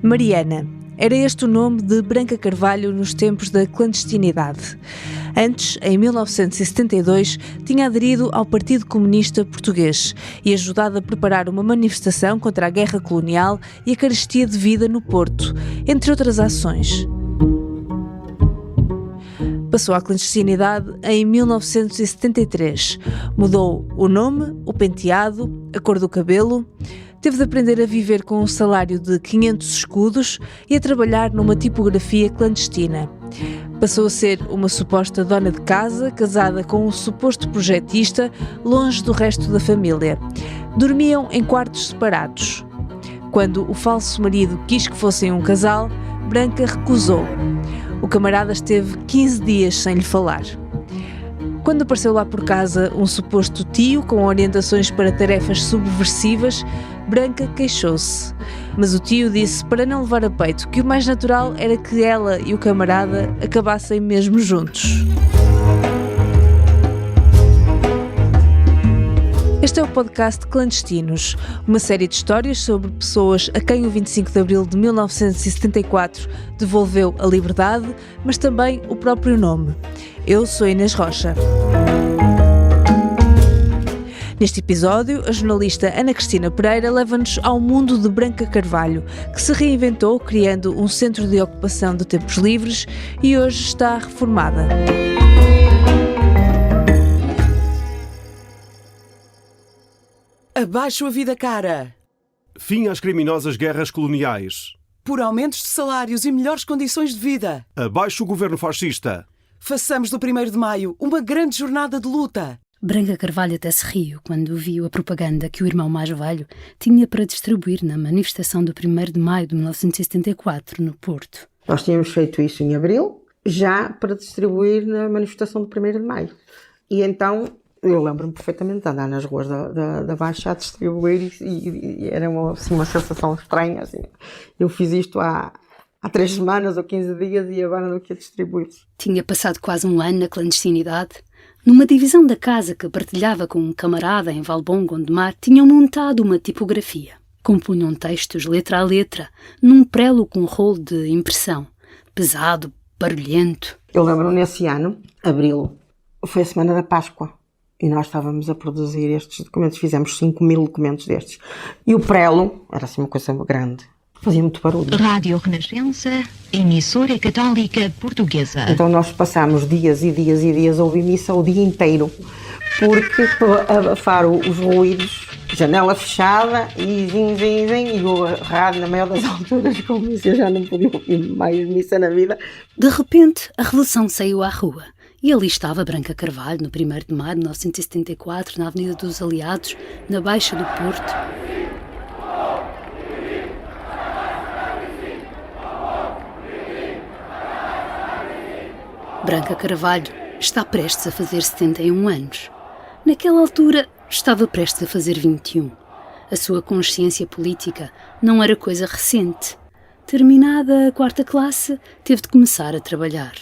Mariana. Era este o nome de Branca Carvalho nos tempos da clandestinidade. Antes, em 1972, tinha aderido ao Partido Comunista Português e ajudado a preparar uma manifestação contra a guerra colonial e a carestia de vida no Porto, entre outras ações. Passou à clandestinidade em 1973. Mudou o nome, o penteado, a cor do cabelo. Teve de aprender a viver com um salário de 500 escudos e a trabalhar numa tipografia clandestina. Passou a ser uma suposta dona de casa, casada com um suposto projetista, longe do resto da família. Dormiam em quartos separados. Quando o falso marido quis que fossem um casal, Branca recusou. O camarada esteve 15 dias sem lhe falar. Quando apareceu lá por casa um suposto tio com orientações para tarefas subversivas, Branca queixou-se. Mas o tio disse para não levar a peito que o mais natural era que ela e o camarada acabassem mesmo juntos. Este é o podcast Clandestinos, uma série de histórias sobre pessoas a quem o 25 de Abril de 1974 devolveu a liberdade, mas também o próprio nome. Eu sou Inês Rocha. Neste episódio, a jornalista Ana Cristina Pereira leva-nos ao mundo de Branca Carvalho, que se reinventou criando um centro de ocupação de tempos livres e hoje está reformada. Abaixo a vida cara. Fim às criminosas guerras coloniais. Por aumentos de salários e melhores condições de vida. Abaixo o governo fascista. Façamos do 1º de Maio uma grande jornada de luta. Branca Carvalho até se riu quando viu a propaganda que o irmão mais velho tinha para distribuir na manifestação do 1º de Maio de 1974, no Porto. Nós tínhamos feito isso em abril, já para distribuir na manifestação do 1º de Maio. E então, eu lembro-me perfeitamente de andar nas ruas da Baixa a distribuir e era uma sensação estranha. Assim. Eu fiz isto há 3 semanas ou 15 dias e agora não queria distribuir. Tinha passado quase um ano na clandestinidade. Numa divisão da casa que partilhava com um camarada em Valbom, Gondomar, tinham montado uma tipografia. Compunham textos letra a letra, num prelo com rolo de impressão. Pesado, barulhento. Eu lembro-me nesse ano, abril, foi a semana da Páscoa. E nós estávamos a produzir estes documentos, fizemos 5.000 documentos destes. E o prelo, era assim uma coisa grande, fazia muito barulho. Rádio Renascença, emissora católica portuguesa. Então nós passámos dias e dias e dias a ouvir missa o dia inteiro, porque para abafar os ruídos, janela fechada e e o rádio na maior das alturas, como isso eu já não podia ouvir mais missa na vida. De repente, a revolução saiu à rua. E ali estava Branca Carvalho, no 1º de maio de 1974, na Avenida dos Aliados, na Baixa do Porto. Branca Carvalho está prestes a fazer 71 anos. Naquela altura, estava prestes a fazer 21. A sua consciência política não era coisa recente. Terminada a 4ª classe, teve de começar a trabalhar.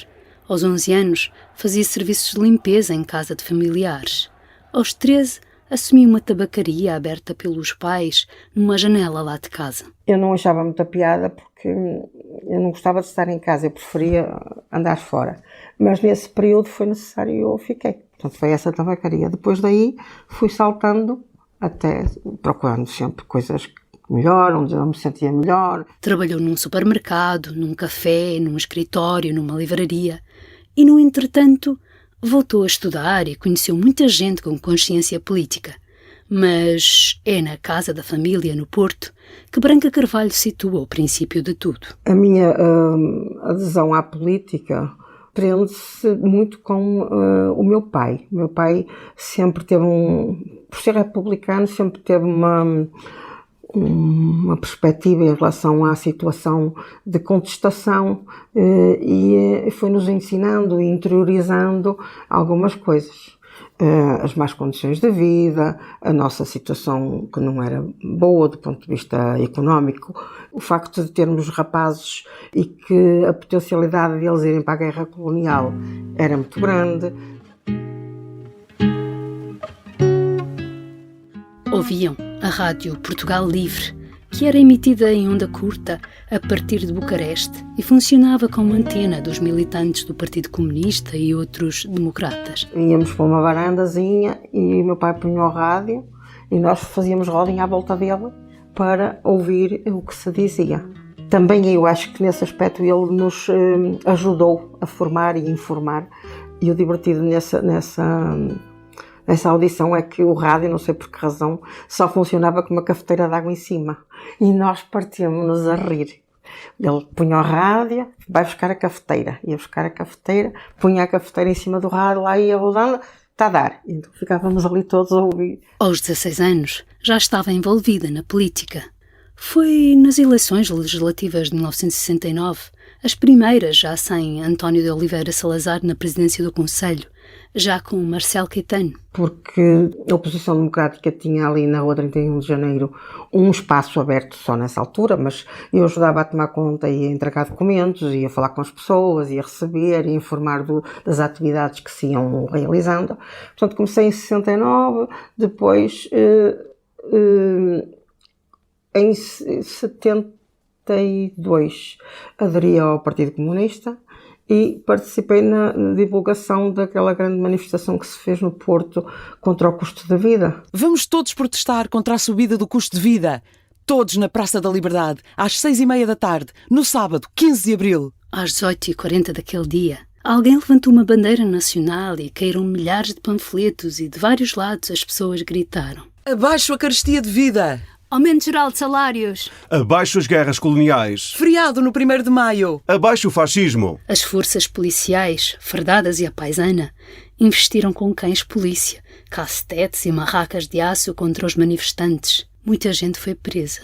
Aos 11 anos, fazia serviços de limpeza em casa de familiares. Aos 13, assumiu uma tabacaria aberta pelos pais numa janela lá de casa. Eu não achava muita piada porque eu não gostava de estar em casa, eu preferia andar fora. Mas nesse período foi necessário e eu fiquei. Portanto, foi essa tabacaria. Depois daí fui saltando até procurando sempre coisas melhor, onde eu me sentia melhor. Trabalhou num supermercado, num café, num escritório, numa livraria. E, no entretanto, voltou a estudar e conheceu muita gente com consciência política. Mas é na casa da família, no Porto, que Branca Carvalho situa o princípio de tudo. A minha adesão à política prende-se muito com o meu pai. O meu pai sempre teve por ser republicano, sempre teve uma perspectiva em relação à situação de contestação e foi-nos ensinando e interiorizando algumas coisas. As más condições de vida, a nossa situação que não era boa do ponto de vista económico, o facto de termos rapazes e que a potencialidade deles irem para a guerra colonial era muito grande. Ouviam a Rádio Portugal Livre, que era emitida em onda curta a partir de Bucareste e funcionava como antena dos militantes do Partido Comunista e outros democratas. Íamos para uma varandazinha e meu pai punha o rádio e nós fazíamos rodinha à volta dele para ouvir o que se dizia. Também eu acho que nesse aspecto ele nos ajudou a formar e informar. E o divertido nessa audição é que o rádio, não sei por que razão, só funcionava com uma cafeteira de água em cima. E nós partíamos-nos a rir. Ele punha o rádio, vai buscar a cafeteira. Ia buscar a cafeteira, punha a cafeteira em cima do rádio, lá ia rodando, está a dar. Então ficávamos ali todos a ouvir. Aos 16 anos, já estava envolvida na política. Foi nas eleições legislativas de 1969, as primeiras já sem António de Oliveira Salazar na presidência do Conselho, já com Marcelo Caetano. Porque a oposição democrática tinha ali na Rua 31 de Janeiro um espaço aberto só nessa altura, mas eu ajudava a tomar conta e a entregar documentos, ia falar com as pessoas, ia receber, ia informar das atividades que se iam realizando. Portanto, comecei em 69, depois em 72 aderi ao Partido Comunista e participei na divulgação daquela grande manifestação que se fez no Porto contra o custo da vida. Vamos todos protestar contra a subida do custo de vida. Todos na Praça da Liberdade, às 6h30 da tarde, no sábado, 15 de abril. Às 18h40 daquele dia, alguém levantou uma bandeira nacional e caíram milhares de panfletos e de vários lados as pessoas gritaram: Abaixo a carestia de vida! Aumento geral de salários! Abaixo as guerras coloniais! Feriado no 1º de maio! Abaixo o fascismo! As forças policiais, fardadas e à paisana, investiram com cães polícia, cacetetes e marracas de aço contra os manifestantes. Muita gente foi presa.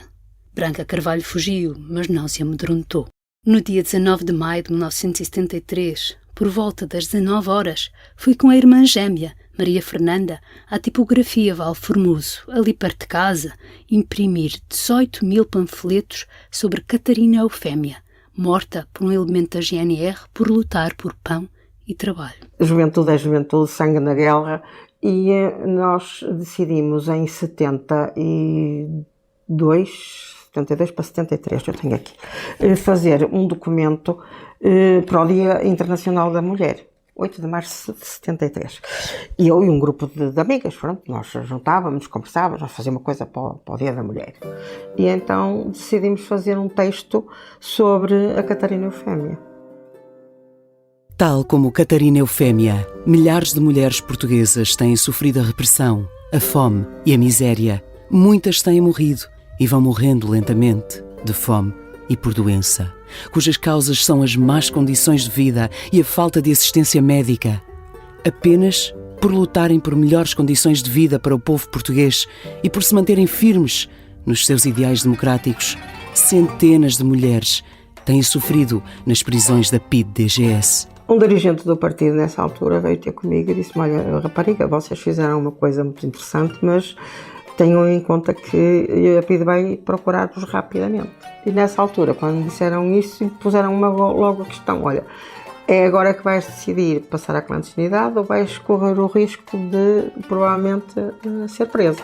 Branca Carvalho fugiu, mas não se amedrontou. No dia 19 de maio de 1973, por volta das 19 horas, fui com a irmã gêmea, Maria Fernanda, à tipografia Valformoso, ali perto de casa, imprimir 18.000 panfletos sobre Catarina Eufémia, morta por um elemento da GNR por lutar por pão e trabalho. A juventude é juventude, sangue na guerra, e nós decidimos em 72 para 73, eu tenho aqui, fazer um documento para o Dia Internacional da Mulher. 8 de março de 73. E eu e um grupo de amigas, pronto, nós juntávamos, conversávamos, nós fazíamos uma coisa para o Dia da Mulher. E então decidimos fazer um texto sobre a Catarina Eufémia. Tal como Catarina Eufémia, milhares de mulheres portuguesas têm sofrido a repressão, a fome e a miséria. Muitas têm morrido e vão morrendo lentamente de fome e por doença, cujas causas são as más condições de vida e a falta de assistência médica. Apenas por lutarem por melhores condições de vida para o povo português e por se manterem firmes nos seus ideais democráticos, centenas de mulheres têm sofrido nas prisões da PIDE-DGS. Um dirigente do partido nessa altura veio ter comigo e disse-me: olha, rapariga, vocês fizeram uma coisa muito interessante, mas tenham em conta que a PIDE vai procurar-vos rapidamente. E nessa altura, quando me disseram isso, puseram logo a questão: olha, é agora que vais decidir passar à clandestinidade ou vais correr o risco de provavelmente ser presa?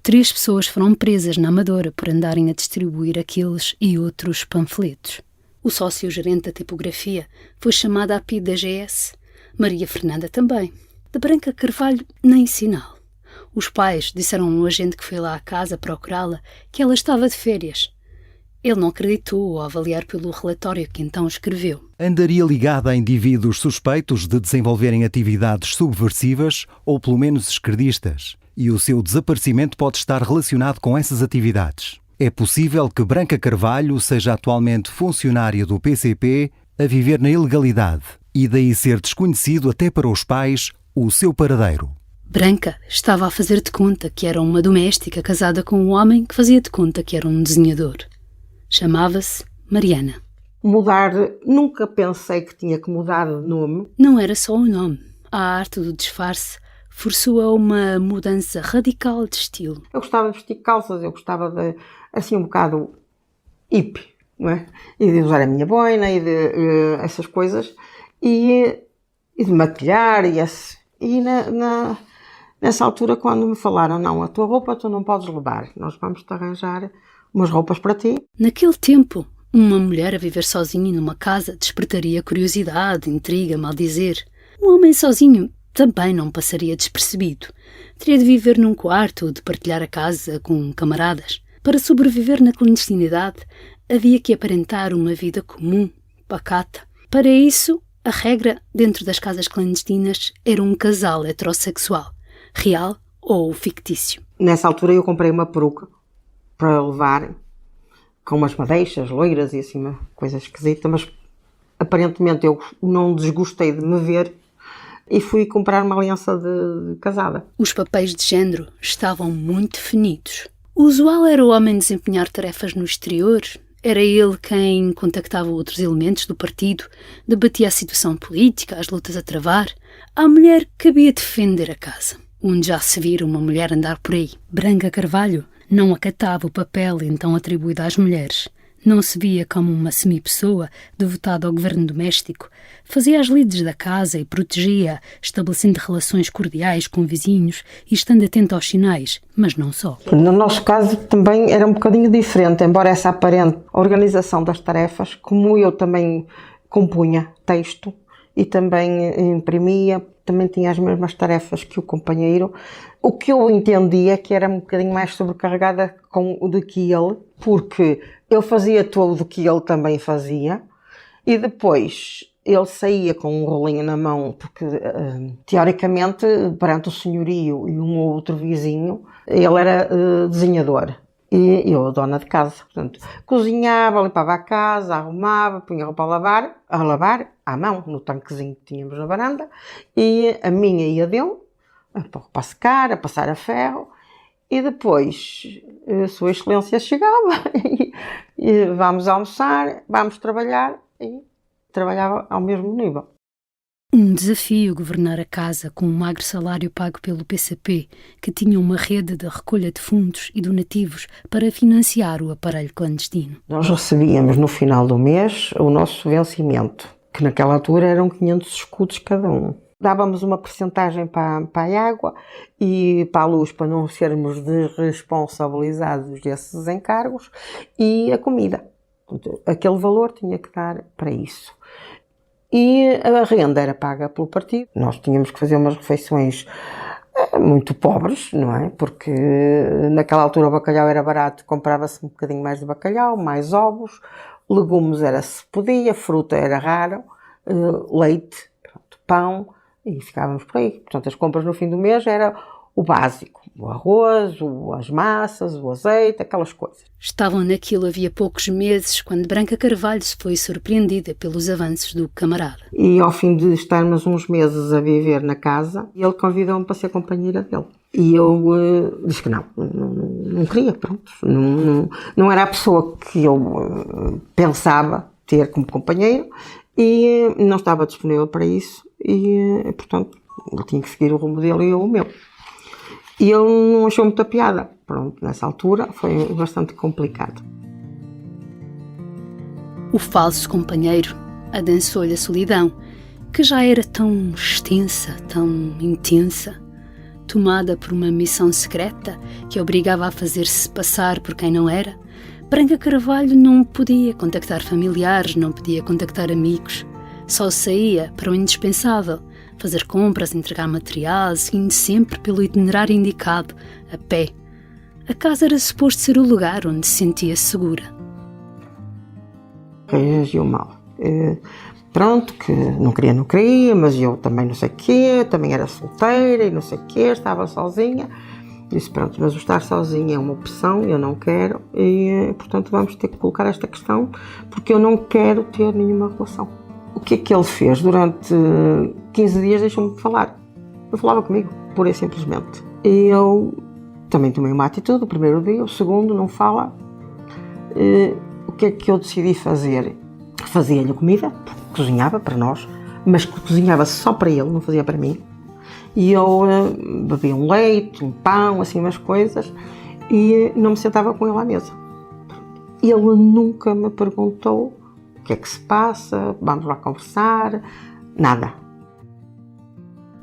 3 pessoas foram presas na Amadora por andarem a distribuir aqueles e outros panfletos. O sócio-gerente da tipografia foi chamado à PIDE-DGS. Maria Fernanda também. De Branca Carvalho, nem sinal. Os pais disseram a um agente que foi lá à casa procurá-la que ela estava de férias. Ele não acreditou ao avaliar pelo relatório que então escreveu. Andaria ligada a indivíduos suspeitos de desenvolverem atividades subversivas ou pelo menos esquerdistas, e o seu desaparecimento pode estar relacionado com essas atividades. É possível que Branca Carvalho seja atualmente funcionária do PCP a viver na ilegalidade e daí ser desconhecido até para os pais o seu paradeiro. Branca estava a fazer de conta que era uma doméstica casada com um homem que fazia de conta que era um desenhador. Chamava-se Mariana. Mudar, nunca pensei que tinha que mudar de nome. Não era só o nome. A arte do disfarce forçou a uma mudança radical de estilo. Eu gostava de vestir calças, eu gostava de, assim, um bocado hippie, não é? E de usar a minha boina e de essas coisas. E de maquilhar e Nessa altura, quando me falaram, não, a tua roupa tu não podes levar, nós vamos-te arranjar umas roupas para ti. Naquele tempo, uma mulher a viver sozinha numa casa despertaria curiosidade, intriga, mal dizer. Um homem sozinho também não passaria despercebido. Teria de viver num quarto ou de partilhar a casa com camaradas. Para sobreviver na clandestinidade, havia que aparentar uma vida comum, pacata. Para isso, a regra dentro das casas clandestinas era um casal heterossexual, real ou fictício. Nessa altura eu comprei uma peruca para levar, com umas madeixas loiras e assim uma coisa esquisita, mas aparentemente eu não desgostei de me ver e fui comprar uma aliança de casada. Os papéis de género estavam muito definidos. O usual era o homem desempenhar tarefas no exterior. Era ele quem contactava outros elementos do partido, debatia a situação política, as lutas a travar. À mulher cabia defender a casa, onde já se vira uma mulher andar por aí. Branca Carvalho não acatava o papel então atribuído às mulheres. Não se via como uma semi-pessoa devotada ao governo doméstico. Fazia as lides da casa e protegia, estabelecendo relações cordiais com vizinhos e estando atento aos sinais, mas não só. No nosso caso também era um bocadinho diferente, embora essa aparente organização das tarefas, como eu também compunha texto e também imprimia, também tinha as mesmas tarefas que o companheiro. O que eu entendia que era um bocadinho mais sobrecarregada do que ele, porque eu fazia tudo o que ele também fazia e depois ele saía com um rolinho na mão, porque teoricamente, perante o senhorio e um ou outro vizinho, ele era desenhador. E eu, dona de casa, portanto, cozinhava, limpava a casa, arrumava, punha a roupa a lavar à mão, no tanquezinho que tínhamos na varanda, e a minha e a dele, para secar, a passar a ferro, e depois a Sua Excelência chegava e vamos almoçar, vamos trabalhar, e trabalhava ao mesmo nível. Um desafio governar a casa com um magro salário pago pelo PCP, que tinha uma rede de recolha de fundos e donativos para financiar o aparelho clandestino. Nós recebíamos no final do mês o nosso vencimento, que naquela altura eram 500 escudos cada um. Dávamos uma percentagem para a água e para a luz, para não sermos desresponsabilizados desses encargos, e a comida. Aquele valor tinha que dar para isso. E a renda era paga pelo partido. Nós tínhamos que fazer umas refeições muito pobres, não é? Porque naquela altura o bacalhau era barato, comprava-se um bocadinho mais de bacalhau, mais ovos, legumes era se podia, fruta era raro, leite, pão, e ficávamos por aí. Portanto, as compras no fim do mês era o básico, o arroz, as massas, o azeite, aquelas coisas. Estavam naquilo havia poucos meses, quando Branca Carvalho se foi surpreendida pelos avanços do camarada. E ao fim de estarmos uns meses a viver na casa, ele convidou-me para ser companheira dele. E eu disse que não queria, pronto. Não era a pessoa que eu pensava ter como companheiro e não estava disponível para isso. E, portanto, ele tinha que seguir o rumo dele e eu o meu. E ele não achou muita piada. Pronto, nessa altura foi bastante complicado. O falso companheiro adensou-lhe a solidão, que já era tão extensa, tão intensa, tomada por uma missão secreta que obrigava a fazer-se passar por quem não era. Branca Carvalho não podia contactar familiares, não podia contactar amigos. Só saía para o indispensável, fazer compras, entregar material, seguindo sempre pelo itinerário indicado, a pé. A casa era suposto ser o lugar onde se sentia segura. Reagiu mal. Pronto, que não queria, mas eu também não sei o quê, também era solteira e não sei o quê, estava sozinha. Disse, pronto, mas o estar sozinha é uma opção, eu não quero e, portanto, vamos ter que colocar esta questão porque eu não quero ter nenhuma relação. O que é que ele fez? Durante 15 dias deixou-me de falar. Não falava comigo, pura e simplesmente. E eu também tomei uma atitude, o primeiro dia, o segundo não fala. O que é que eu decidi fazer? Fazia-lhe comida, cozinhava para nós, mas cozinhava só para ele, não fazia para mim. E eu bebia um leite, um pão, assim umas coisas, e não me sentava com ele à mesa. Ele nunca me perguntou o que é que se passa, vamos lá conversar, nada.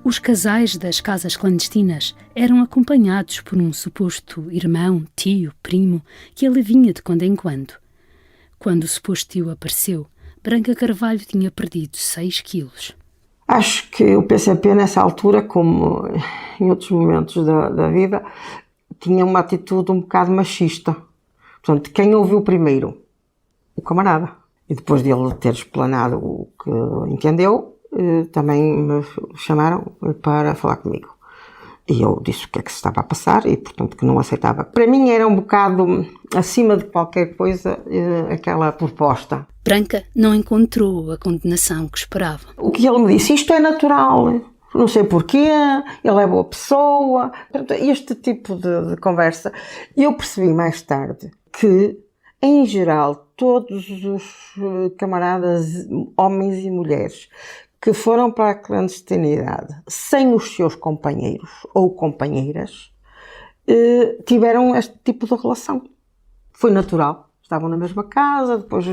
Os casais das casas clandestinas eram acompanhados por um suposto irmão, tio, primo, que ele vinha de quando em quando. Quando o suposto tio apareceu, Branca Carvalho tinha perdido 6 quilos. Acho que o PCP, nessa altura, como em outros momentos da vida, tinha uma atitude um bocado machista. Portanto, quem ouviu primeiro? O camarada. E depois de ele ter explanado o que entendeu, também me chamaram para falar comigo. E eu disse o que é que se estava a passar e, portanto, que não aceitava. Para mim era um bocado acima de qualquer coisa aquela proposta. Branca não encontrou a condenação que esperava. O que ele me disse, isto é natural, não sei porquê, ele é boa pessoa. Este tipo de conversa. E eu percebi mais tarde que, em geral, todos os camaradas, homens e mulheres, que foram para a clandestinidade sem os seus companheiros ou companheiras, tiveram este tipo de relação. Foi natural. Estavam na mesma casa, depois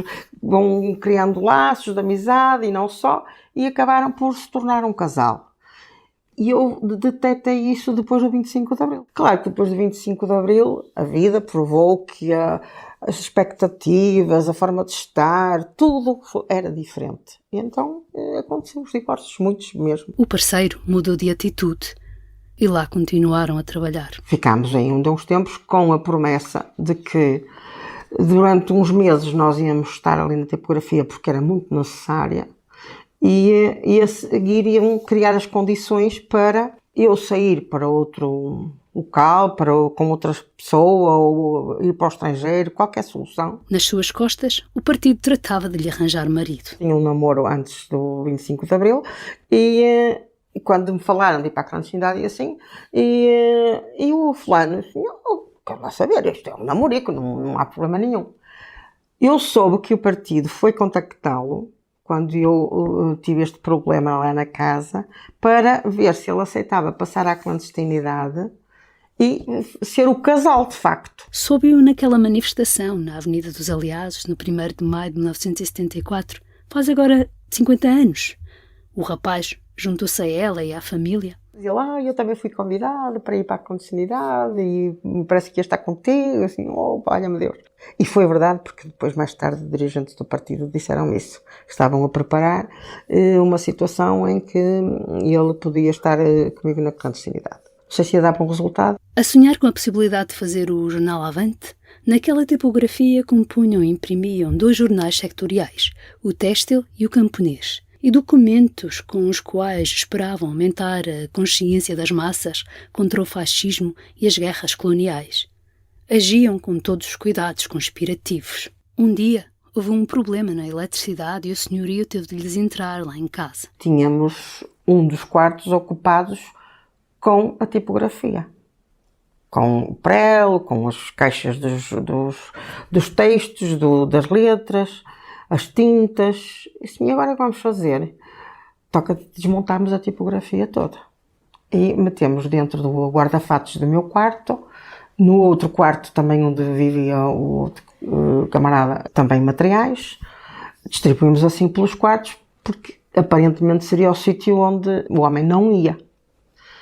vão criando laços de amizade e não só, e acabaram por se tornar um casal. E eu detetei isso depois do 25 de Abril. Claro que depois do 25 de Abril a vida provou que as expectativas, a forma de estar, tudo era diferente. E então aconteceram os divórcios, muitos mesmo. O parceiro mudou de atitude e lá continuaram a trabalhar. Ficámos ainda uns tempos com a promessa de que durante uns meses nós íamos estar ali na tipografia porque era muito necessária e a seguir iam criar as condições para eu sair para outro local, com outras pessoas ou ir para o estrangeiro, qualquer solução. Nas suas costas, o partido tratava de lhe arranjar marido. Tinha um namoro antes do 25 de Abril e quando me falaram de ir para a clandestinidade e assim, e o fulano assim, quero lá saber, isto é um namorico, não há problema nenhum. Eu soube que o partido foi contactá-lo quando eu tive este problema lá na casa para ver se ele aceitava passar à clandestinidade e ser o casal de facto. Soube-o naquela manifestação na Avenida dos Aliados, no 1º de maio de 1974. Faz agora 50 anos. O rapaz juntou-se a ela e à família. Dizia lá, eu também fui convidada para ir para a clandestinidade e me parece que ia estar contigo, assim, olha-me Deus. E foi verdade, porque depois, mais tarde, dirigentes do partido disseram isso. Estavam a preparar uma situação em que ele podia estar comigo na clandestinidade. Não sei se ia dar para um resultado. A sonhar com a possibilidade de fazer o jornal Avante, naquela tipografia compunham e imprimiam 2 jornais sectoriais, o Têxtil e o Camponês, e documentos com os quais esperavam aumentar a consciência das massas contra o fascismo e as guerras coloniais. Agiam com todos os cuidados conspirativos. Um dia, houve um problema na eletricidade e o senhorio teve de lhes entrar lá em casa. Tínhamos um dos quartos ocupados com a tipografia. Com o prelo, com as caixas dos textos, das letras, as tintas. E assim, agora o que vamos fazer? Toca desmontarmos a tipografia toda. E metemos dentro do guarda-fatos do meu quarto, no outro quarto também onde vivia o outro camarada, também materiais. Distribuímos assim pelos quartos, porque aparentemente seria o sítio onde o homem não ia.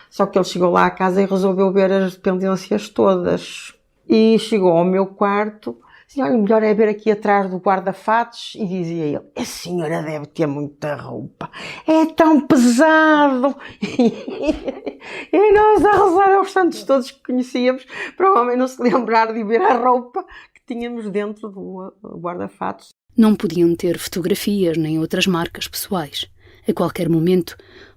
Só que ele chegou lá à casa e resolveu ver as dependências todas. E chegou ao meu quarto, assim, olha, melhor é ver aqui atrás do guarda-fatos, e dizia ele, a senhora deve ter muita roupa, é tão pesado. E nós a rezar aos santos todos que conhecíamos, para o homem não se lembrar de ver a roupa que tínhamos dentro do guarda-fatos. Não podiam ter fotografias nem outras marcas pessoais. A qualquer momento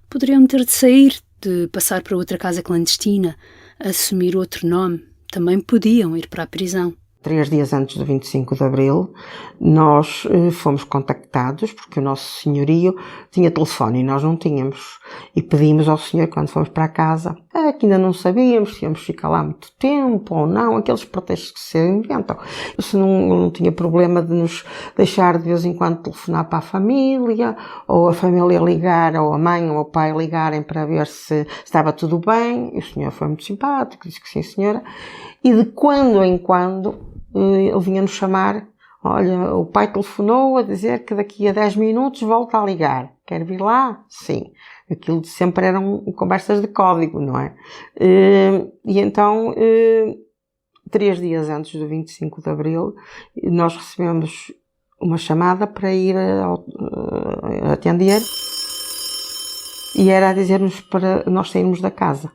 poderiam ter de sair, de passar para outra casa clandestina, assumir outro nome. Também podiam ir para a prisão. 3 dias antes do 25 de Abril, nós fomos contactados, porque o nosso senhorio tinha telefone e nós não tínhamos. E pedimos ao senhor, quando fomos para a casa, que ainda não sabíamos se íamos ficar lá muito tempo ou não, aqueles pretextos que se inventam. Se não tinha problema de nos deixar de vez em quando telefonar para a família, ou a família ligar, ou a mãe ou o pai ligarem para ver se estava tudo bem. E o senhor foi muito simpático, disse que sim, senhora. E de quando em quando ele vinha-nos chamar, olha, o pai telefonou a dizer que daqui a 10 minutos volta a ligar. Quer vir lá? Sim. Aquilo sempre eram conversas de código, não é? E então, 3 dias antes do 25 de Abril, nós recebemos uma chamada para ir atender, e era a dizer-nos para nós sairmos da casa.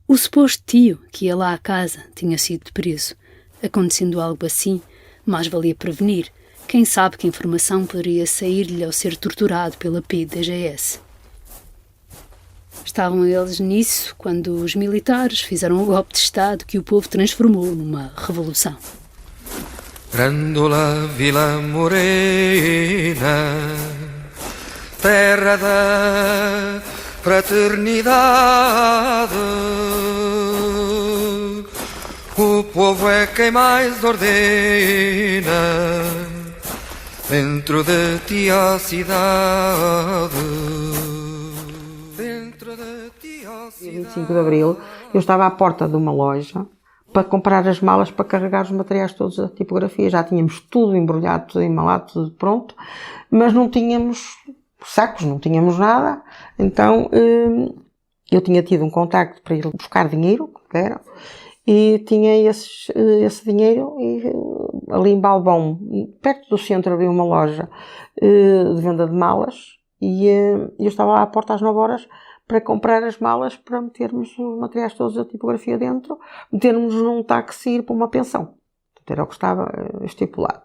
O suposto tio que ia lá à casa tinha sido preso. Acontecendo algo assim, mais valia prevenir. Quem sabe que informação poderia sair-lhe ao ser torturado pela PDGS. Estavam eles nisso quando os militares fizeram o golpe de Estado que o povo transformou numa revolução. Grândola Vila Morena, terra da fraternidade, o povo é quem mais ordena, dentro de ti a cidade, dentro de ti a cidade. 25 de Abril, eu estava à porta de uma loja para comprar as malas para carregar os materiais todos da tipografia. Já tínhamos tudo embrulhado, tudo embalado, tudo pronto, mas não tínhamos sacos, não tínhamos nada. Então eu tinha tido um contacto para ir buscar dinheiro, que era, e tinha esse dinheiro, e ali em Balbão, perto do centro, havia uma loja de venda de malas, e eu estava lá à porta às 9 horas para comprar as malas, para metermos os materiais todos da tipografia dentro, metermos num táxi e ir para uma pensão. Era o que estava estipulado.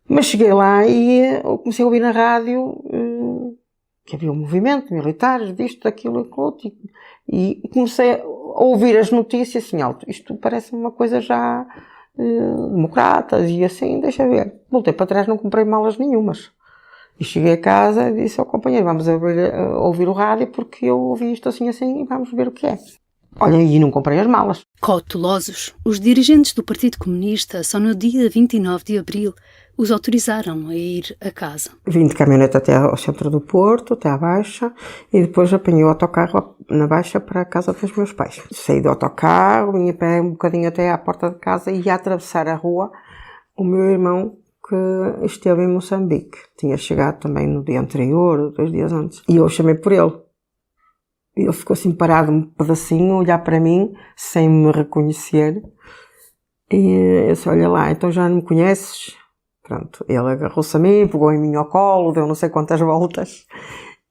Mas cheguei lá e comecei a ouvir na rádio que havia um movimento de militares, disto, daquilo e aquilo outro, e comecei a ouvir as notícias assim alto. Isto parece uma coisa já democratas e assim, deixa ver. Voltei para trás, não comprei malas nenhumas. E cheguei a casa e disse ao companheiro, vamos ouvir o rádio porque eu ouvi isto assim e vamos ver o que é. Olha, e não comprei as malas. Cautelosos, os dirigentes do Partido Comunista só no dia 29 de abril os autorizaram a ir a casa. Vim de caminhonete até ao centro do Porto, até à Baixa, e depois apanhei o autocarro na Baixa para a casa dos meus pais. Saí do autocarro, vim a pé um bocadinho até à porta de casa e ia atravessar a rua o meu irmão, que esteve em Moçambique. Tinha chegado também no dia anterior, 2 dias antes. E eu chamei por ele. E ele ficou assim parado um pedacinho, a olhar para mim, sem me reconhecer. E eu disse, olha lá, então já não me conheces? Pronto, ele agarrou-se a mim, pegou em mim ao colo, deu não sei quantas voltas.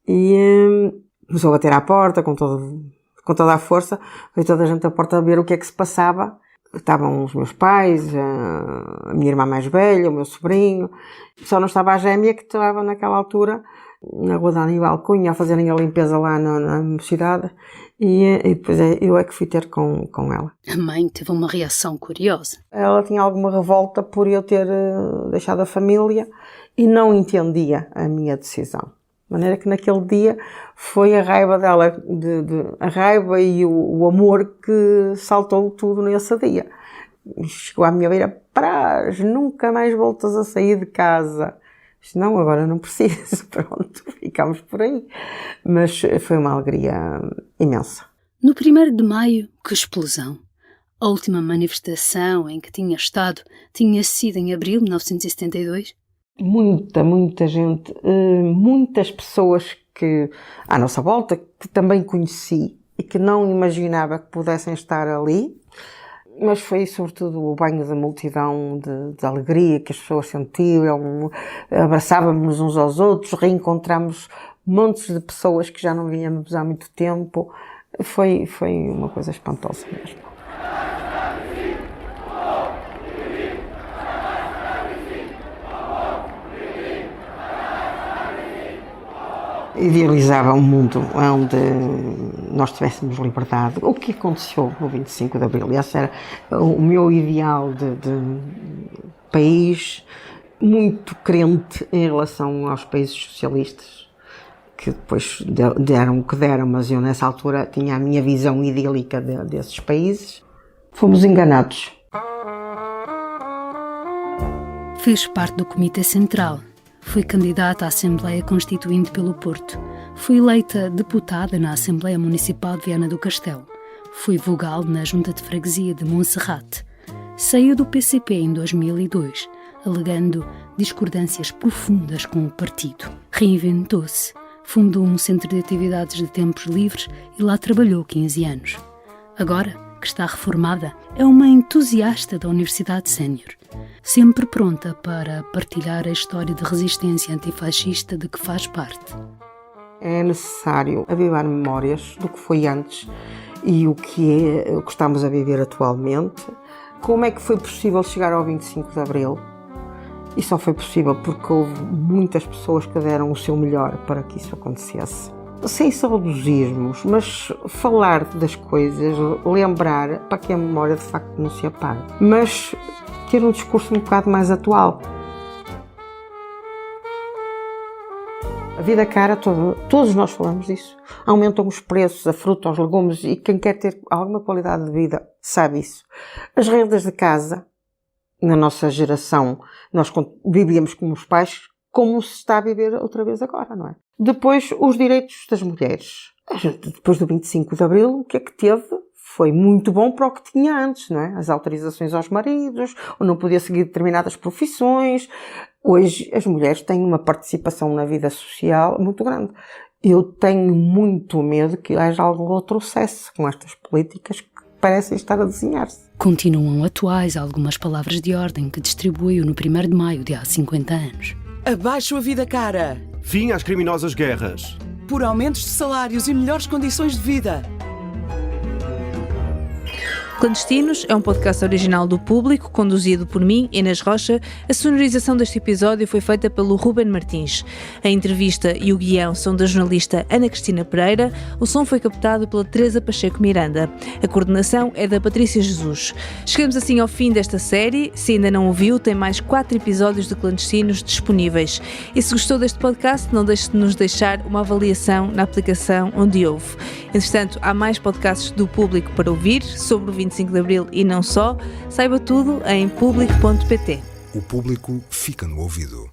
E começou a bater à porta com toda a força. Veio toda a gente à porta a ver o que é que se passava. Estavam os meus pais, a minha irmã mais velha, o meu sobrinho. Só não estava a gêmea, que estava naquela altura na rua da Aníbal Cunha a fazerem a limpeza lá na cidade. E depois eu é que fui ter com ela. A mãe teve uma reação curiosa. Ela tinha alguma revolta por eu ter deixado a família e não entendia a minha decisão. De maneira que naquele dia foi a raiva dela, a raiva e o amor que saltou tudo nesse dia. Chegou à minha beira, Praz, nunca mais voltas a sair de casa. Disse, não, agora não preciso, pronto, ficámos por aí. Mas foi uma alegria imensa. No 1º de maio, que explosão! A última manifestação em que tinha estado tinha sido em abril de 1972. Muita gente, muitas pessoas que à nossa volta, que também conheci e que não imaginava que pudessem estar ali, mas foi sobretudo o banho da multidão de alegria que as pessoas sentiram, abraçávamos uns aos outros, reencontramos montes de pessoas que já não víamos há muito tempo, foi uma coisa espantosa mesmo. Idealizava um mundo onde nós tivéssemos liberdade. O que aconteceu no 25 de Abril? Esse era o meu ideal de país, muito crente em relação aos países socialistas, que depois deram o que deram, mas eu nessa altura tinha a minha visão idílica desses países. Fomos enganados. Fez parte do Comitê Central. Foi candidata à Assembleia Constituinte pelo Porto. Foi eleita deputada na Assembleia Municipal de Viana do Castelo. Foi vogal na Junta de Freguesia de Monserrate. Saiu do PCP em 2002, alegando discordâncias profundas com o partido. Reinventou-se. Fundou um centro de atividades de tempos livres e lá trabalhou 15 anos. Agora, que está reformada, é uma entusiasta da Universidade Sénior, sempre pronta para partilhar a história de resistência antifascista de que faz parte. É necessário avivar memórias do que foi antes e o que estamos a viver atualmente. Como é que foi possível chegar ao 25 de Abril? E só foi possível porque houve muitas pessoas que deram o seu melhor para que isso acontecesse. Sem saudosismos, mas falar das coisas, lembrar para que a memória de facto não se apague. Mas ter um discurso um bocado mais atual. A vida cara, todos nós falamos disso. Aumentam os preços, a fruta, aos legumes, e quem quer ter alguma qualidade de vida sabe isso. As rendas de casa, na nossa geração, nós vivíamos como os pais, como se está a viver outra vez agora, não é? Depois, os direitos das mulheres. Depois do 25 de Abril, o que é que teve? Foi muito bom para o que tinha antes, não é? As autorizações aos maridos, ou não podia seguir determinadas profissões. Hoje, as mulheres têm uma participação na vida social muito grande. Eu tenho muito medo que haja algum retrocesso com estas políticas que parecem estar a desenhar-se. Continuam atuais algumas palavras de ordem que distribuiu no 1º de maio de há 50 anos. Abaixo a vida cara! Fim às criminosas guerras. Por aumentos de salários e melhores condições de vida. Clandestinos é um podcast original do Público, conduzido por mim, Inês Rocha. A sonorização deste episódio foi feita pelo Ruben Martins. A entrevista e o guião são da jornalista Ana Cristina Pereira. O som foi captado pela Teresa Pacheco Miranda. A coordenação é da Patrícia Jesus. Chegamos assim ao fim desta série. Se ainda não ouviu, tem mais 4 episódios de Clandestinos disponíveis. E se gostou deste podcast, não deixe de nos deixar uma avaliação na aplicação onde ouve. Entretanto, há mais podcasts do Público para ouvir sobre o 25 de Abril e não só. Saiba tudo em público.pt. O Público fica no ouvido.